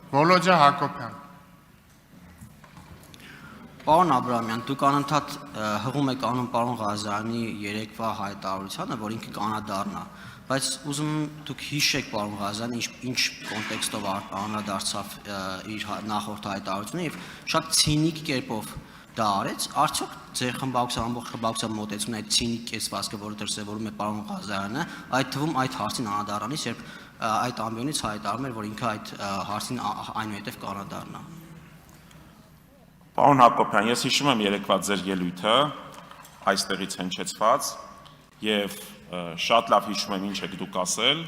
Վոլոջա Հակոբյան։ Պարոն Աբրահամյան, դուք անընդհատ հղում եք անում պարոն Ղազարյանի երեկվա հայտարարությանը, որ ինքը կանադառնա, բայց ուզում դուք հիշեք պարոն Ղազարյանը ինչ կոնտեքստով անդրադարձավ իր նախորդ հայտարարությունը եւ շատ ցինիկ կերպով դա արեց, արդյոք ձեր ամբողջ խմբակցության մոտեցումն այդ ցինիկ կեցվածքը, որը դրսևորում է պարոն Ղազարյանը, այդ թվում այդ հարցին անդրադառնալիս, երբ այդ ամբիոնից հայտարարում էր, որ ինքը այդ հարցին այնուհետև կանադառնա։ Պարոն Հակոբյան, ես հիշում եմ երեկվա ձեր ելույթը այստեղից հնչեցված եւ շատ լավ հիշում եմ ինչ եք դուք ասել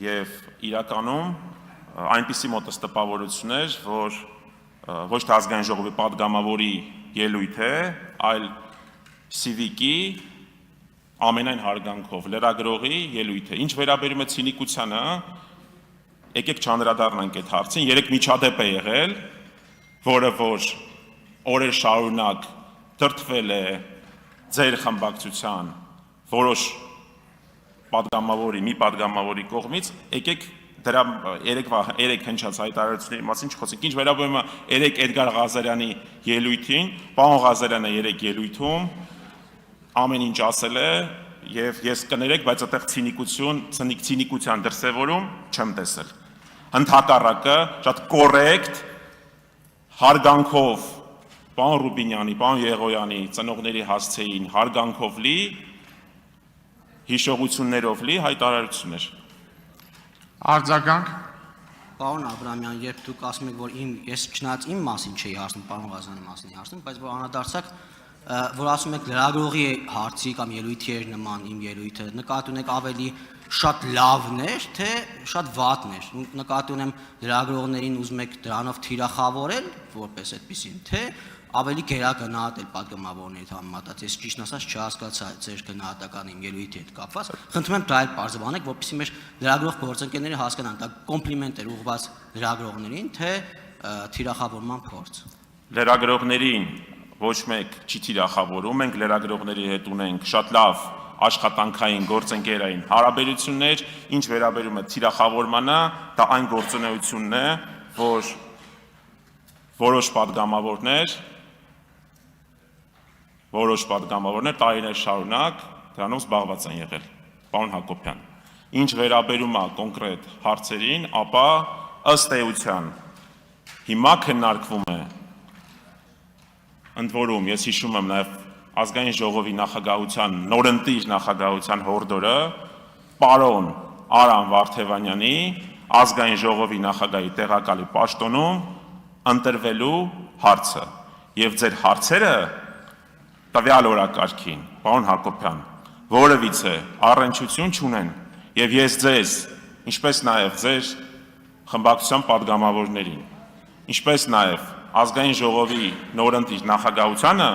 եւ իրականում այնպիսի մոտս տպավորություն էր, որ ոչ թե ազգային ժողովի падգամավորի ելույթ է, այլ Սիվիկի ամենայն հարգանքով լրագրողի ելույթ է։ Ինչ վերաբերում է ցինիկությանը, եկեք չանդրադառնանք այդ հարցին, երեք միջադեպ է եղել, որը որ օրեր շարունակ դրդվել է ձեր խմբակցության որոշ մի падգամավորի կողմից, եկեք դրա երեք հնչած հայտարարությունների մասին չխոսենք։ Ինչ վերաբերում է երեք Էդգար Ղազարյանի ելույթին, պարոն Ղազարյանը երեք ելույթում ամեն ինչ ասել է եւ ես կներեք, բայց այդտեղ ցինիկության դրսևորում չեմ տեսել։ Ընդհակառակը շատ կոռեկտ հարգանքով պարոն Ռուբինյանի, պարոն Եղոյանի ծնողների հասցեին հարգանքով լի, հիշողություններով լի հայտարարություն էր։ Արձագանք։ Պարոն Աբրահամյան, երբ դուք ասում եք, որ ես չնայած իմ մասին չէի հարցնում, պարոն Ղազարյանի մասին էի հարցնում, բայց որ անդրադարձակ, որ ասում եք լրագրողի հարցի կամ ելույթի էր նման իմ ելույթը, նկատի ունեք ավելի շատ լավն էր, թե շատ վատն էր։ Նկատի ունեմ լրագրողներին ուզում եք դրանով թիրախավորել, որպես այդպեսին, թե ավելի գերագնահատել падգամավորների համեմատած։ Ես ճիշտ ասած չհասկացա ձեր գնահատականը իմ ելույթի հետ կապված։ Խնդրում եմ դա էլ բարձրացնեք, որպեսզի մեր լրագրող գործընկերները հասկանան, դա կոմպլիմենտ էր ուղղված լրագրողներին, թե թիրախավորման փորձ։ Լրագրողներին ոչ մեկ չի թիրախավորում, մենք լրագրողների հետ ունենք շատ լավ աշխատանքային գործընկերային հարաբերություններ, ինչ վերաբերում է թիրախավորմանը, դա այն գործունեությունն է, որ որոշ падգամավորներ տարիներ շարունակ դրանով զբաղված են եղել, պարոն Հակոբյան։ Ինչ վերաբերում է կոնկրետ հարցերին, ապա ըստ էության հիմա քննարկվում է, ընդ որում ես հիշում եմ նաև ազգային ժողովի նախագահության նորընտիր նախագահության հորդորը պարոն Արամ Վարդևանյանի ազգային ժողովի նախագահի տեղակալի պաշտոնում ընտրվելու հարցը եւ ձեր հարցերը տվյալ օրակարգին, պարոն Հակոբյան, որևիցե առնչություն չունեն եւ ես ձեզ, ինչպես նաեւ ձեր խմբակցության падգամավորներին, ինչպես նաեւ ազգային ժողովի նորընտիր նախագահությանը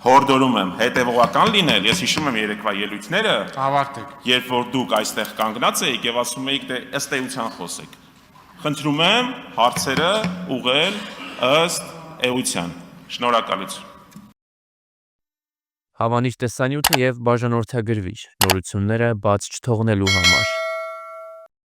հորդորում եմ հետևողական լինել, ես հիշում եմ երեկվա ելույթները, Ավարտեք։ երբ որ դուք այստեղ կանգնած էիք եւ ասում էիք դե ըստ էության խոսեք։ Խնդրում եմ հարցերը ուղղել ըստ էության։ Շնորհակալություն։ Հավանիչ տեսանյութը եւ բաժանորդագրվիչ նորությունները բաց չթողնելու համար